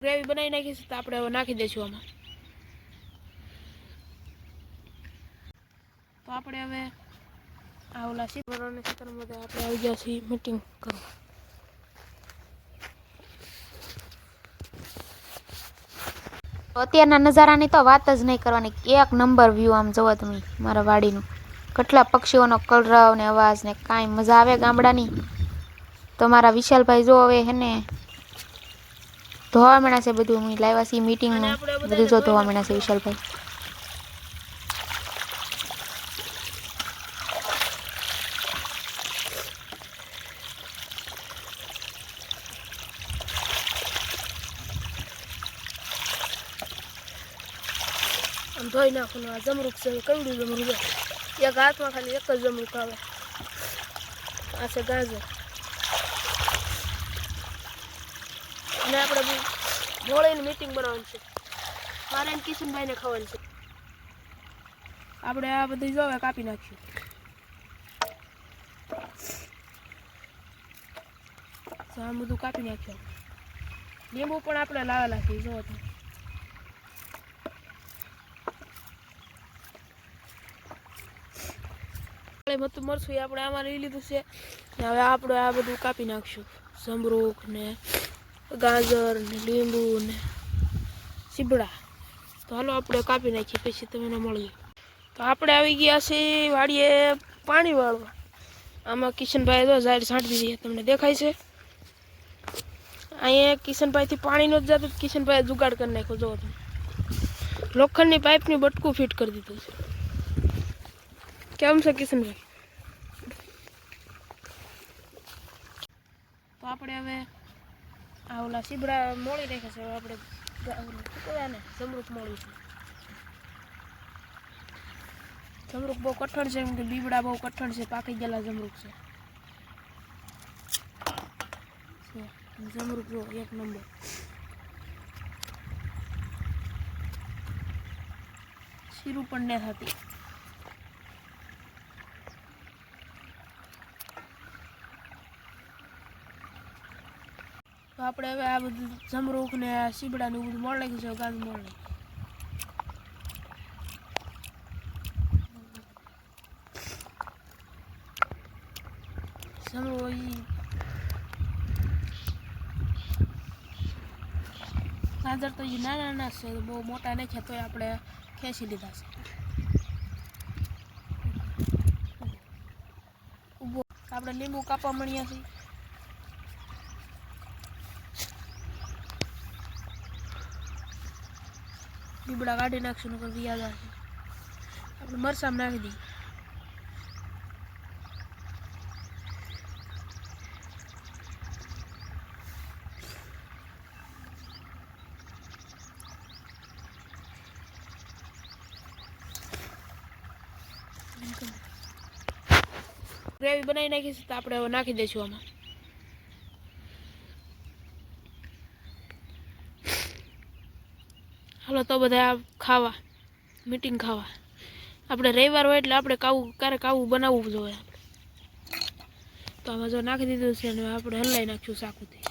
Gravy બનાવી નાખીશું તો આપણે હવે નાખી દઈશું આમાં. તો આપણે હવે આ ઓલા સીપરોને ખેતરમાં આપણે આવી ગયા છીએ મીટિંગ કરવા. અત્યારના નજારાની તો વાત જ નહીં કરવાની. એક નંબર વ્યૂ આમ જોવો તમે મારા વાડીનું. કેટલા પક્ષીઓનો કલરવ ને અવાજ ને કાંઈ મજા આવે ગામડાની. તો મારા વિશાલભાઈ જો હવે હે ને ધોવા માંડ્યા છે બધું. અમે લાવ્યા છીએ મીટિંગમાં બધું જો ધોવા માંડ્યા છે વિશાલભાઈ. આમ ધોઈ નાખવાનું. આ જમરૂક છે, કવડું જમરૂક છે. એક હાથમાં ખાલી એક જ જમરૂક આવે. આ છે ગાજર. અને આપણે મોળીની મીટિંગ બનાવવાની છે. મારે ને કિશનભાઈને ખાવાની છે. આપણે આ બધું જો કાપી નાખ્યું. આ બધું કાપી નાખ્યું. લીંબુ પણ આપણે લાવેલા છે જો તમે. મરચું આપણે આમાં લઈ લીધું છે. હવે આપણે આ બધું કાપી નાખશું. જમરૂખ ને ગાજર ને લીંબુ ને સીબડા. તો હાલો આપણે કાપી નાખીએ પછી તમને મળીએ. તો આપણે આવી ગયા છીએ વાડીએ પાણી વાળવા. આમાં કિશનભાઈ તો ઝાડ છાંટી દીધી તમને દેખાય છે. અહીંયા કિશનભાઈથી પાણી નથી જતું. કિશનભાઈએ જુગાડ કરી નાખ્યો જો તમે. લોખંડની પાઇપની બટકું ફિટ કરી દીધું છે. કેમ છે કિશનભાઈ? તો આપણે હવે આ ઓલા સીબડા મોળી નાખ્યા છે. આપણે જમરૂખ મોળી છે. જમરૂખ બહુ કઠણ છે, એમ કે બીબડા બહુ કઠણ છે. પાકી ગયેલા જમરૂખ છે. જમરૂખ જો એક નંબર. શીરું પણ ન થતી. તો આપણે હવે આ બધું જમરૂખ ને આ સીબડા ને બધું મોળ નાખ્યું છે. ગાજર મોળ નાખ્યું. ગાજર તો નાના નાના છે, બહુ મોટા નાખ્યા તોય આપણે ખેંચી લીધા છે. ઉભો આપણે લીંબુ કાપવા મળ્યા છીએ. લીમડા કાઢી નાખશું નકર વ્યાજ આવશે. આપણે મરચાં નાખી દઈએ. ગ્રેવી બનાવી નાખીશું તો આપણે હવે નાખી દઈશું આમાં. હાલો તો બધા ખાવા મીટિંગ ખાવા. આપણે રવિવાર હોય એટલે આપણે ક્યારેક આવું બનાવવું જોઈએ. તો આમાં જો નાખી દીધું છે અને આપણે હલાવી નાખશું શાકુથી.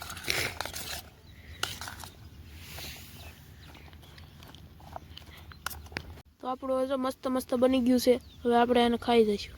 તો આપણું જો મસ્ત મસ્ત બની ગયું છે. હવે આપણે એને ખાઈ દઈશું.